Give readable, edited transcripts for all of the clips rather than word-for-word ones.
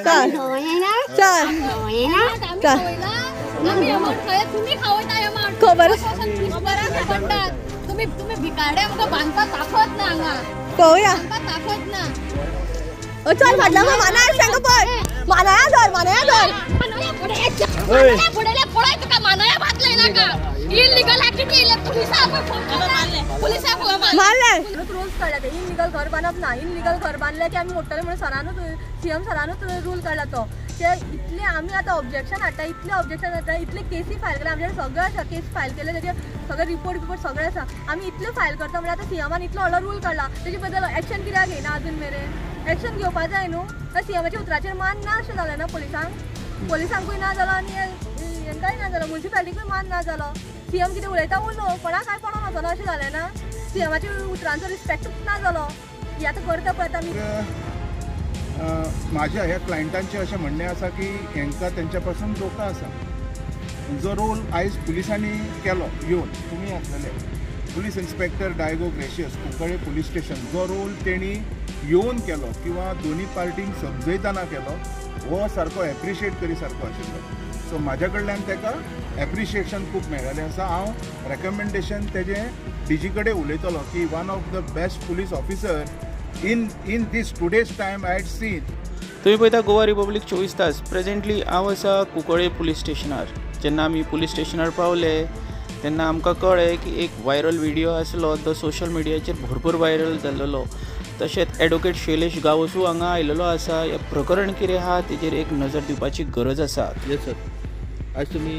चल चल खबर तुम्ही भिकाड्या बांधता ताकद ना हांगा पळोवया ताकद ना चल फाटल्या मानाया सांग पळय मानाया धर पुढे पळय तुका मानाया बातले नाका इल्लीगल ऍक्टिव्हिटी इले पुलिसा मारले रूल्स काढला ते इल्लीगल घर बांधप ना इल्लीगल घर बांधले की आम्ही मोठले म्हणून सरानूच सीएम सरानूच रूल काढला तो ते इतले आम्ही आता ऑब्जेक्शन हाडटा इतले ऑब्जेक्शन हाडटा इतले केसी फायल केला आमचे सगळे आसा केस फायल केले त्याचे सगळे रिपोर्ट सगळे आसा आम्ही इतले फायल करता म्हणजे आता सीएमान इतलो व्हडलो रूल काढला त्याचे बद्दल एक्शन कित्याक घेयना अजून मेरेन एक्शन घेवपा जाय न्हू तर सीएमाच्या उतराचेर मान ना अशें जालें ना पोलिसांकूय ना जालो आनी हेंकाय ना जालो म्युनिसिपालिटीकूय मान ना जालो सीएम कितें उलयता उलो कोणाक काय पडो नजो अशें जालें ना सीएमाच्या उतरांचो रिस्पेक्टूच ना जालो ही आतां करता पळय आमी माझ्या ह्या क्लायंटांचे अशें म्हणणें आसा की हेंकां तेंच्या पासून धोका आसा जो रोल आयज पुलिसांनी केलो येवन तुमी आसलेले police inspector Diago Gracias Cuncolim police station जो रोल तेणी येवन केलो किंवा दोनी पार्टींक समजयतना केलो हो सारको एप्रिशिएट करी सारको आशिल्लो सो म्हाज्या कडल्यान ताका एप्रिशिएशन खूब मेळ्ळेलें आसा हांव रेकमेंडेशन तेजें डीजी कडेन उलयतलो की one of the best police officer in this today's time I had seen. तुम्ही पळयता गोवा रिपब्लीक 24 तास प्रेजेंटली हांव आसा कुंकळे पुलीस स्टेशनार जेन्ना आमी पुलीस स्टेशनार पावले तेन्ना आमकां कळ्ळें की एक व्हायरल व्हिडिओ आसलो तो सोशल मिडियाचेर भरपूर व्हायरल जाल्लो तशेंच एडवोकेट शैलेश गांवसू हांगा आयिल्लो आसा हें प्रकरण कितें आहा तेजेर एक नजर दिवपाची गरज आसा. येस सर आज तुमी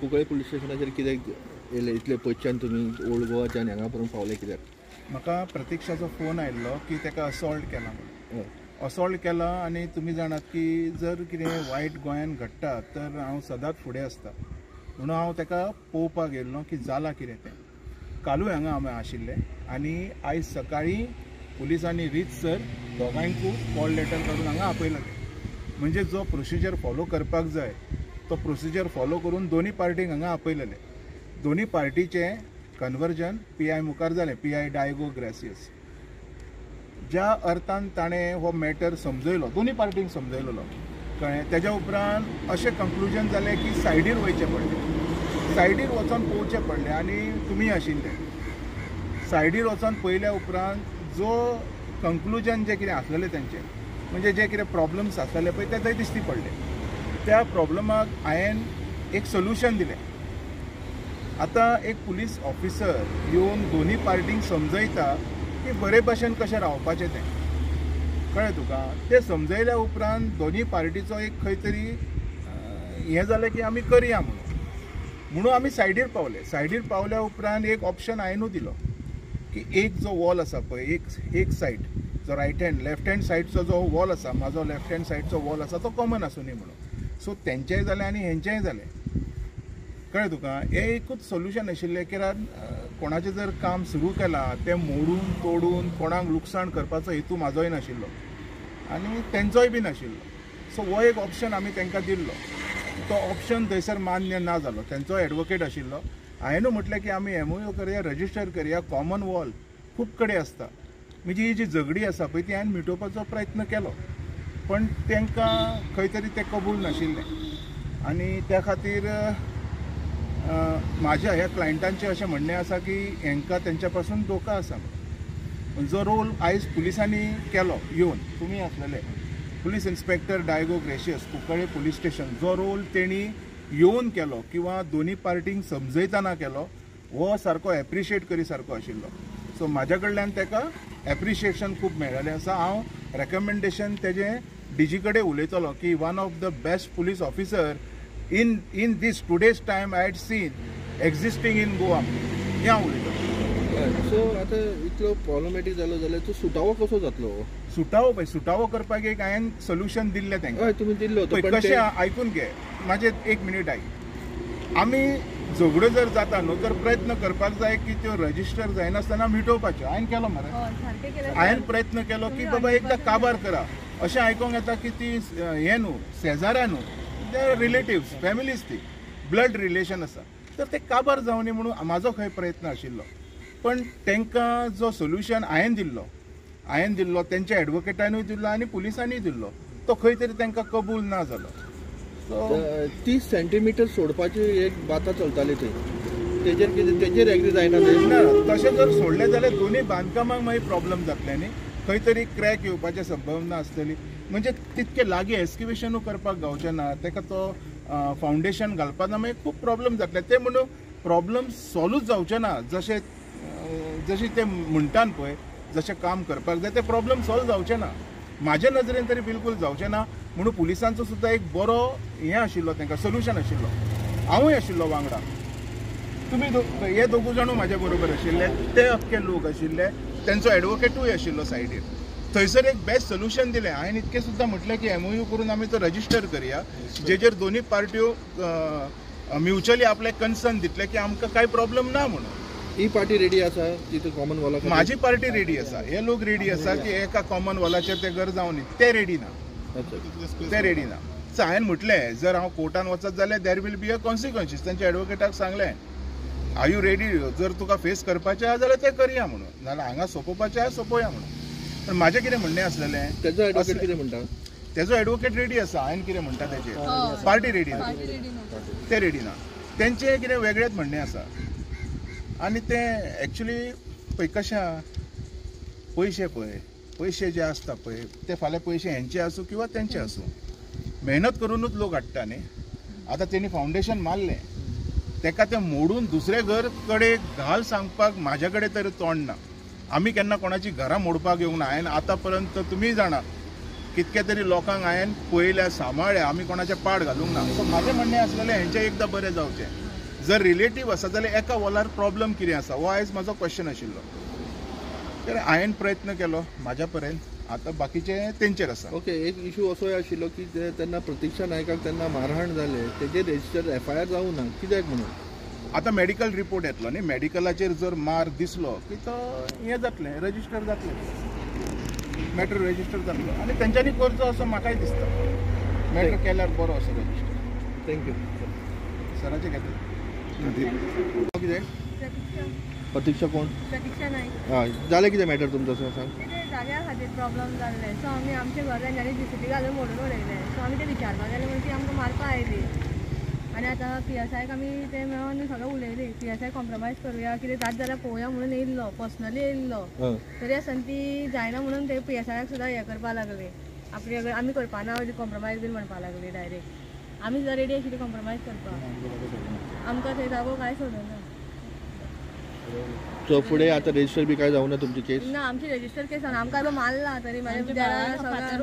कुंकळे पुलीस स्टेशनाचेर कित्याक येयले इतले पयसच्यान तुमी ओल्ड गोवाच्यान हांगा पर्यंत पावले कित्याक म्हाका प्रतीक्षाचो फोन आयिल्लो की ताका असॉल्ट केला म्हणून असॉल्ट केला आनी तुमी जाणात की जर कितें वायट गोंयान घडटा तर हांव सदांच फुडें आसता म्हणून हांव ताका पळोवपाक गेल्लो की जालां कितें तें कालूय हांगा आमी आशिल्ले आनी आयज सकाळीं पुलिसांनी रीतसर दोगांयकूय कॉल लेटर काडून हांगा आपयला म्हणजे जो प्रोसिजर फॉलो करपाक जाय तो प्रोसिजर फॉलो करून दोनी पार्टींक हांगा आपयलेले दोनी पार्टीचे कन्वर्जन PI मुखार जालें PI डायगो ग्रेसियस ज्या अर्थान ताणें हो मॅटर समजयलो दोनी पार्टींक समजयलेलो कळ्ळें तेज्या उपरांत अशें कंक्लुजन जालें की सायडीर वयचें पडलें सायडीर वचोन पळोवचें पडलें आनी तुमी आशिल्ले सायडीर वचोन पयल्या उपरांत जो कंक्लुजन जें कितें आसलेलें तेंचें म्हणजे जे कितें प्रॉब्लम्स आसलेले पळय ते थंय दिश्टी पडले त्या प्रॉब्लमाक हांवें एक सोल्युशन दिलें आता एक पुलीस ऑफिसर येवन दोनी पार्टींक समजयता की बरे भशेन कशें रावपाचें तें कळ्ळें तुका तें समजयल्या उपरांत दोनी पार्टीचो एक खंय तरी हें जालें की आमी करया म्हणून आमी सायडीर पावले सायडीर पावल्या उपरांत एक ऑप्शन हांवेंनूय दिलो की एक जो वॉल आसा पळय एक सायड जो रायट हँड लेफ्ट हँड सायडचो जो वॉल आसा म्हाजो लेफ्ट हँड सायडचो वॉल आसा तो कॉमन आसूं न्ही म्हणून सो तेंचेंय जालें आनी हेंचेंय जालें कळ्ळें तुका हें एकूच सोल्युशन आशिल्लें कित्याक कोणाचें जर काम सुरू केलां तें मोडून तोडून कोणाक लुकसाण करपाचो हेतू म्हाजोय नाशिल्लो आनी तेंचोय बी नाशिल्लो सो हो एक ऑप्शन आमी तांकां दिल्लो तो ऑप्शन थंयसर मान्य ना जालो तेंचो एडवोकेट आशिल्लो हांवेंनूय म्हटलें की आमी MOU करया रजिस्टर करया कॉमन वॉल खूब कडेन आसता म्हणजे ही जी झगडी आसा पळय ती हांवें मिटोवपाचो प्रयत्न केलो पण तांकां खंय तरी तें कबूल नाशिल्लें आनी त्या खातीर माझ्या ह्या क्लायंटांचे अशें म्हणणें आसा की हेंकां तेंच्या पासून धोका आसा जो रोल आयज पुलिसांनी केलो येवन तुमी आसलेले police inspector Diago Gracias Cuncolim police station जो रोल तेणी येवन केलो किंवा दोनी पार्टींक समजयतना केलो हो सारको एप्रिशिएट करी सारको आशिल्लो सो म्हाज्या कडल्यान ताका एप्रिशिएशन खूब मेळ्ळेलें आसा हांव रेकमेंडेशन तेजें डीजी कडेन उलयतलो की one of the best police officer in this today's time I had seen existing in Goa. या उलयता सो आतां इतलो प्रॉब्लेमॅटीक जालो जाल्यार तो सुटावो कसो जातलो सुटावो करपाक एक हांवें सोल्युशन दिल्लें तांकां हय तुमी दिल्लो कशें आयकून घे म्हाजें एक मिनीट आयक आमी झगड्यो जर जाता न्हू तर प्रयत्न करपाक जाय की त्यो रजिस्टर जायनासतना मिटोवपाच्यो हांवें केलो मरे हांवें प्रयत्न केलो की बाबा एकदां काबार करा अशें आयकूंक येता की ती हें न्हू शेजाऱ्या न्हू रिलेटिव्स फॅमिलीज ती ब्लड रिलेशन आसा तर ते काबार जावं न्ही म्हणून म्हाजो खंय प्रयत्न आशिल्लो पण तांकां जो सोल्युशन हांवें दिल्लो तेंच्या एडवोकेटानूय दिल्लो आनी पुलिसांनीय दिल्लो तो खंय तरी तांकां कबूल ना जालो. सो 30 सेंटीमीटर सोडपाची एक बाता चलताली थंय, तेजेर एग्री जायना ना. तशें जर सोडलें जाल्यार दोनूय बांदकामाक मागीर प्रॉब्लेम जातले न्ही. खंय तरी क्रॅक येवपाची संभावना आसतली. म्हणजे तितके लागीं एक्सकिवेशनूय करपाक गावचें ना, ताका तो फावंडेशन घालपाना मागीर खूब प्रॉब्लेम जातले. ते म्हणून प्रॉब्लेम सॉल्वूच जावचे ना. जशें ते म्हणटात पळय, जशें काम करपाक जाय ते प्रॉब्लेम सॉल्व जावचे ना. म्हाज्या नजरेन तरी बिलकूल जावचे ना. म्हणून पुलिसांचो सुद्दां एक बरो हें आशिल्लो, तांकां सोल्युशन आशिल्लो. हांवूय आशिल्लो वांगडा, तुमी हे दोगूय जाणू म्हाज्या बरोबर आशिल्ले, ते अख्खे लोक आशिल्ले, तेंचो एडवोकेटूय आशिल्लो सायडीर. थंयसर एक बेस्ट सोल्युशन दिलें. हांवें इतकें सुद्दां म्हटलें की MOU करून आमी तो रजिस्टर करया, जेजेर दोनूय पार्ट्यो म्युच्युअली आपले कन्सर्न दितले की आमकां कांय प्रॉब्लेम ना म्हणून. ही पार्टी रेडी आसा तितून कॉमन वॉला? म्हाजी पार्टी रेडी आसा. हे लोक रेडी आसा की एका कॉमन वॉलाचेर ते घर जावन ते रेडी ना. ते रेडी ना. सो हांवें म्हटलें जर हांव कोर्टान वचत जाल्यार देर वील बी अ कॉन्सिक्वन्सीस. तांच्या एडवोकेटाक सांगलें आर यू रेडी, जर तुका फेस करपाचें आहा जाल्यार ते करया म्हणून, नाल्यार हांगा सोंपोवपाचें आहा सोंपोवया म्हणून. पण म्हाजें कितें म्हणणें आसलेलें, तेजो एडवोकेट कितें म्हणटा? तेजो एडवोकेट रेडी आसा. हांवें कितें म्हणटा तेजेर पार्टी रेडी ना, ते रेडी ना. तेंचें कितें वेगळेंच म्हणणें आसा. आनी ते एक्चुली पळय कशें आहा, पयशे जे आसता पळय ते फाल्यां पयशे हेंचे आसूं किंवा तेंचे आसूं, मेहनत करूनच लोक हाडटा न्ही. आतां तेणी फावंडेशन मारलें, तेका तें मोडून दुसरे घर कडेन घाल सांगपाक म्हाज्या कडेन तरी तोंड ना. आमी केन्ना कोणाची घरां मोडपाक येवंक ना. हांवें आतां पर्यंत तुमी जाणा कितके तरी लोकांक हांवें पळयल्या, सांबाळ्ळ्या, आमी कोणाचें पाड घालूंक ना. सो म्हाजें म्हणणें आसलेलें हेंचें एकदां बरें जावचें. जर रिलेटीव आसा जाल्यार एका वॉलार प्रॉब्लेम कितें आसा हो आयज म्हाजो क्वेश्चन आशिल्लो. तर हांवें प्रयत्न केलो म्हाज्या पर्यंत. आतां बाकीचें तेंचेर आसा. ओके, एक इशू असोय आशिल्लो की तेन्ना प्रतीक्षा नायकाक तेन्ना मारहाण जाले, तेजेर रजिस्टर FIR जावं ना, कित्याक म्हणून? आतां मेडिकल रिपोर्ट येतलो न्ही. मेडिकलाचेर जर मार दिसलो की तो हें जातलें, रजिस्टर जातलें, मॅटर रजिस्टर जातलो. आनी तेंच्यांनी करचो असो म्हाकाय दिसता. मॅटर केल्यार बरो असो रजिस्टर. थँक्यू. सराचें घेतलें कितें? प्रतीक्षा कोण? प्रतीक्षा नायक. हय, जालें कितें मॅटर तुमचो सांग? कितें जाग्या खातीर प्रॉब्लेम जाल्ले. सो आमी आमचे घर तेंच्यांनी JCB घालून मोडून उडयले. सो आमी ते विचारपाक गेले म्हणून ती आमकां मारपा आयली. आनी आतां PSIक आमी ते मेळोन सगळें उलयली. PSI कॉम्प्रमायज करुया, कितें जाता जाल्यार पळोवया म्हणून येयल्लो, पर्सनली येयल्लो. तरी आसतना ती जायना म्हणून ते PSIक सुद्दां हें करपा लागली. आपली आमी करपाना कॉम्प्रमायज बीन म्हणपा लागली डायरेक्ट. आमी सुद्दां रेडी आशिल्ली कॉम्प्रमायज करपाक. आमकां थंय जागो कांय सोडूना. सो फुडें आतां रजिस्टर बी काय जावना तुमची केस? ना, आमची रजिस्टर केस ना. आमकां तो मारला तरी फातर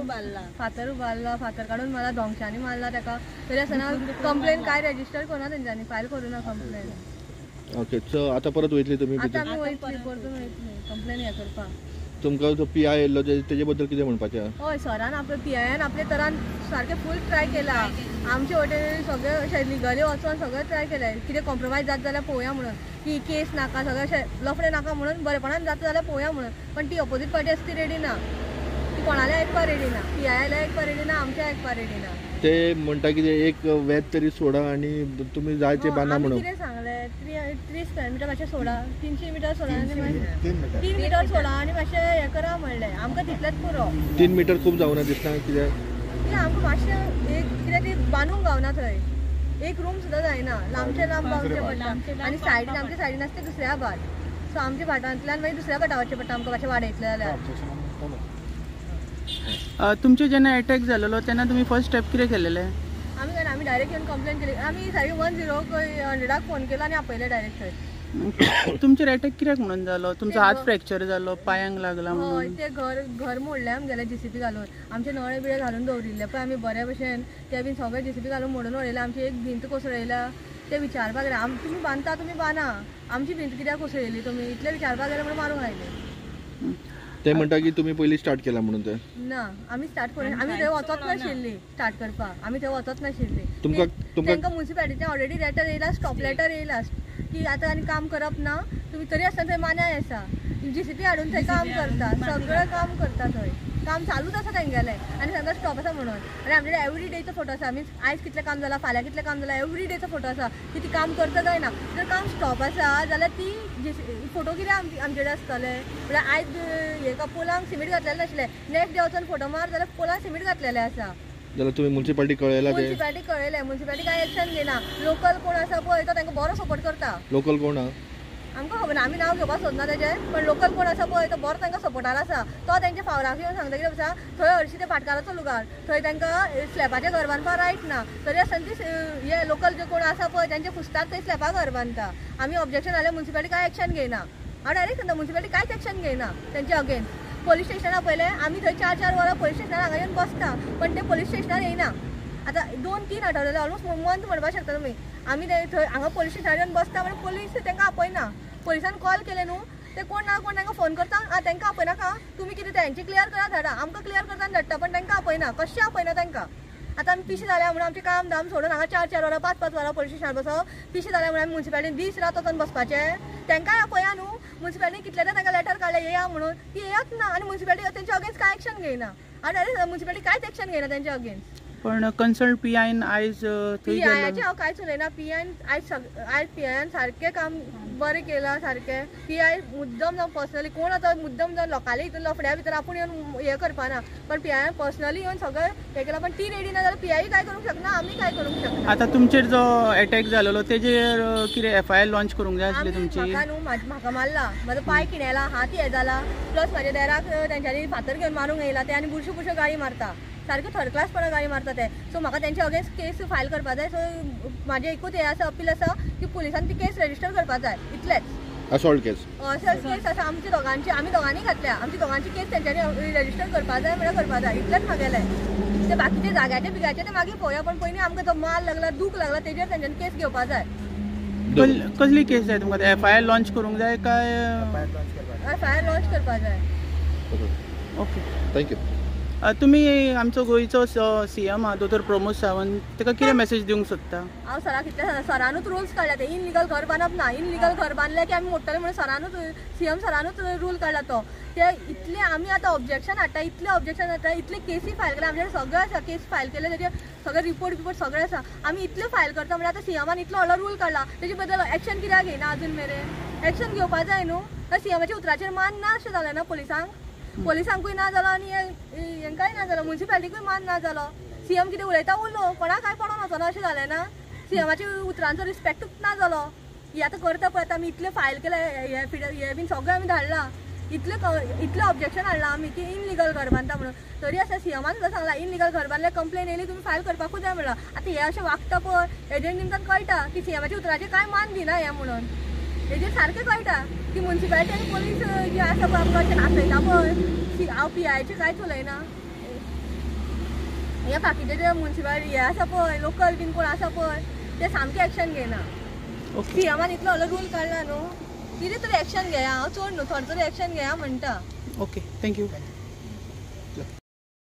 उबारला, फातर काडून मला धोंगशांनी मारला ताका. तरी आसतना कंप्लेन काय रजिस्टर करूना तेंच्यांनी, फायल करूना कंप्लेन. ओके, सो आतां परत वयतली तुमी? आतां आमी वयतली, परतून वयतली कंप्लेन हें करपाक. तुमकां जो PI येयल्लो तेजे बद्दल कितें म्हणपाचें? हय, सरान आपल्या PIन आपले तरान सारकें फूल ट्राय केला. आमचे वटेन सगळें अशें लिगली वचोन सगळें ट्राय केलें. कितें कॉम्प्रमायज जाता जाल्यार पळोवया म्हणून, की केस नाका, सगळें अशें लफडे नाका म्हणून, बरेपणान जाता जाल्यार पळोवया म्हणून. पण ती ऑपोजीट पार्टी आसा ती रेडी ना. ती कोणालें आयकपाक रेडी ना. PIला आयकपाक रेडी ना, आमचें आयकपाक रेडी ना. ते म्हणटा कितें एक वेत तरी सोडा आनी तुमी जाय ते बांदा म्हणून. कितें सांगलें 30 स्क्वेअर मिटर मातशें सोडा, 300 मिटर सोडा आनी मागीर 3 मिटर सोडा आनी मातशें हें करा म्हणलें. आमकां तितलेंच पुरो. 3 मिटर खूब जावना दिसता कित्याक? आमकां मातशें एक कितें ती बांदूंक गावना थंय. एक रूम सुद्दां जायना. लांबचे लांब बांदचें पडटा. आनी सायडीन आमच्या सायडीन आसता दुसऱ्या भाट. सो आमच्या भाटांतल्यान मागीर दुसऱ्या भाटा वचचें पडटा आमकां मातशें वाडयतलें जाल्यार. तुमचे जेन्ना अटॅक जालेलो तेन्ना तुमी फर्स्ट स्टेप कितें केलेलें? आमी डायरेक्ट येवन कंप्लेन केली. आमी सारकें 100 फोन केलो आनी आपयलें डायरेक्ट थंय. तुमचेर अटॅक कित्याक म्हणून जालो? तुमचो हात फ्रॅक्चर जालो, पांयांक लागला म्हणून? हय, ते घर मोडलें आमगेलें JCB घालून. आमचे नळे बिळे घालून दवरिल्ले पळय आमी बरे भशेन, ते बीन सगळे JCB घालून मोडून उडयले. आमची एक भिंत कोसळयल्या. ते विचारपाक गेले, तुमी बांदता तुमी बांदा, आमची भिंत कित्याक कोसळयली तुमी, इतलें विचारपाक गेले म्हणून मारूंक आयले. ते म्हणटा की तुमी पयलीं स्टार्ट केला म्हणून. ते ना, आमी स्टार्ट करून आमी थंय वचत नाशिल्ली स्टार्ट करपाक. आमी थंय वचत नाशिल्ली. तांकां म्युनिसिपॅलिटीन ऑलरेडी लेटर येयला, स्टॉप लेटर येयला की आतां आनी काम करप ना. तुमी तरी आसतना थंय मान्याय आसा. JCB हाडून थंय काम करता, सगळें काम करता थंय. काम चालूच आसा तेंगेलें आनी सांगता स्टॉप आसा म्हणून आनी आमचे एवरी डेचो फोटो आसा मीन्स आयज कितलें काम जालां फाल्यां कितलें काम जालां एवरी डेचो फोटो आसा की ती काम करता काय ना जर काम स्टॉप आसा जाल्यार ती फोटो कितें आमचे कडेन आसतले म्हळ्यार आयज हेका पोलांक सिमीट घातलेलें नासलें नेक्स्ट डे वचून फोटो मार जाल्यार पोलांक सिमीट घातलेलें आसा जाल्यार तुमी म्युन्सिपालिटी कळयला ते म्युन्सिपालिटी कळयलें म्युन्सिपालिटी काय एक्शन घेना लोकल कोण आसा पळय तो तांकां बरो सपोर्ट करता लोकल कोण आहा आमकां खबर ना आमी नांव घेवपाक सोदना तेजें पण लोकल कोण आसा पळय तो बरो तांकां सपोर्टार आसा तो तेंच्या फावराक येवन सांगता कितें आसा थंय हरशीं ते भाटकाराचो लुगार थंय तांकां स्लॅबाचें घर बांदपाक रायट ना तरी आसतना ती हे लोकल जे कोण आसा पळय तेंच्या फुस्ताक थंय स्लॅबाक घर बांदता आमी ऑब्जेक्शन घालें म्युन्सिपालिटी काय एक्शन घेयना हांव डायरेक्ट सांगता म्युन्सिपालिटी कांयच एक्शन घेयना तेंच्या अगेन्स्ट पोलीस स्टेशनार पयलें आमी थंय 4-4 वरां पोलीस स्टेशनार हांगा येवन बसता पण ते पोलीस स्टेशनार येयना आतां 2-3 आठवडे जाले ऑलमोस्ट मंथ म्हणपाक शकता तुमी आमी थंय हांगा पोलीस स्टेशनार येवन बसता म्हणजे पोलीस तांकां आपयना पोलिसान कॉल केले न्हू ते कोण ना कोण तांकां फोन करता तांकां आपयनाका तुमी कितें तेंची क्लियर करा धाडा आमकां क्लियर करता धाडटा पण तांकां आपयना कशें आपयना तांकां आतां आमी पिशे जाल्या म्हणून आमचें काम धाम सोडून हांगा 4-4 वरां 5-5 वरां पोलीस स्टेशनार बसप पिशे जाल्या म्हणून आमी म्युन्सिपालिटीन दीस रात वचून बसपाचें तांकांय आपया न्हू म्युन्सिपालिटीन कितलें तांकां लेटर काडलें येया म्हणून ती येयत ना आनी म्युन्सिपालिटी तेंच्या अगेन्स्ट कांय एक्शन घेयना आनी डायरेक्ट म्युन्सिपालिटी कांयच एक्शन घेयना तेंच्या अगेन्स्ट पण कन्सर्न PIन आयज PIचे हांव कांयच उलयना PIन आयज PIन सारकें काम बरें केलां सारकें PI मुद्दम जावन पर्सनली कोण आतां मुद्दम जावन लोकांले हितून लफड्या भितर आपूण येवन हें करपाना पण PIन पर्सनली येवन सगळें हें केलां पण ती रेडी ना जाल्यार PI काय करूंक शकना आमी काय करूंक शकना आतां तुमचेर जो अटॅक जालेलो तेजेर कितें FIR लॉन्च करूंक जाय आसली तुमची म्हाका न्हू म्हाका मारला म्हाजो पांय किणेला हात हे जाला प्लस म्हाज्या देराक तेंच्यांनी फातर घेवन मारूंक येयला ते आनी बुरशो गाडी मारता सारकें थर्ड क्लासपणा गाडी मारता ते सो म्हाका तेंच्या अगेन्स्ट केस फायल करपाक जाय सो म्हाजें एकूच हें आसा अपील आसा की पुलिसान ती केस रजिस्टर करपाक जाय इतलेंच असॉल्ट केस केस आसा आमची दोगांची आमी दोगांनी घातल्या आमची दोगांची केस तेंच्यांनी रजिस्टर करपाक जाय म्हळ्यार करपाक जाय इतलेंच म्हागेलें ते बाकीचे जाग्याचे बिग्याचे ते मागीर पळोवया पण पयलीं आमकां तो माल लागला दूख लागला तेजेर तेंच्यांनी केस घेवपाक जाय कसली केस जाय तुमकां FIR लॉन्च करूंक जाय काय FIR लॉन्च करपाक जाय ओके थँक्यू तुमी आमचो गोंयचो CM आहा दोतोर प्रमोद सावंत ताका कितें मेसेज दिवंक सोदता हांव सराक कितले सरानूच रूल्स काडला ते इनलिगल घर बांदप ना इनलिगल घर बांदलें की आमी मोडटले म्हणून सरानूच CM सरानूच रूल काडला तो ते इतले आमी आतां ऑब्जेक्शन हाडटा इतले ऑब्जेक्शन हाडटा इतले केसी फायल केला आमचे सगळे आसा केस फायल केले तेजे सगळे रिपोर्ट सगळे आसा आमी इतले फायल करता म्हणजे आतां CMान इतलो व्हडलो रूल काडला तेजे बद्दल एक्शन कित्याक घेयना अजून मेरेन एक्शन घेवपाक जाय न्हू CMाच्या उतराचेर मान ना अशें जालें ना पोलिसांकूय ना जालो आनी हेंकाय ना जालो म्युन्सिपालिटीकूय मान ना जालो CM कितें उलयता उलो कोणाक काय पडोन वचना अशें जालें ना CMाच्या उतरांचो रिस्पेक्टूच ना जालो ही आतां करता पळय आमी इतले फायल केले हे बीन सगळें आमी धाडला इतले ऑब्जेक्शन हाडला आमी की इनलिगल घर बांदता म्हणून तरी आसा CMान सुद्दां सांगला इनलिगल घर बांदले कंप्लेन येयली तुमी फायल करपाकूच जाय म्हणला आतां हे अशें वागता पळय हेजेर निमतान कळटा की CMाच्या उतराचेर कांय मान दिना हें म्हणून हेजेर सारकें कळटा की म्युन्सिपालिटी आनी पोलीस जे आसा पळय आमकां अशें नाचयता पळय हांव PIचें कांयच उलयना हे बाकीचे जे म्युन्सिपालिटी हे आसा पळय लोकल बीन कोण आसा पळय ते सामकें एक्शन घेयना CMान इतलो व्हडलो रूल काडला न्हू कितें तरी एक्शन घेया हांव चड न्हू थोडे तरी एक्शन घेया म्हणटा ओके थँक्यू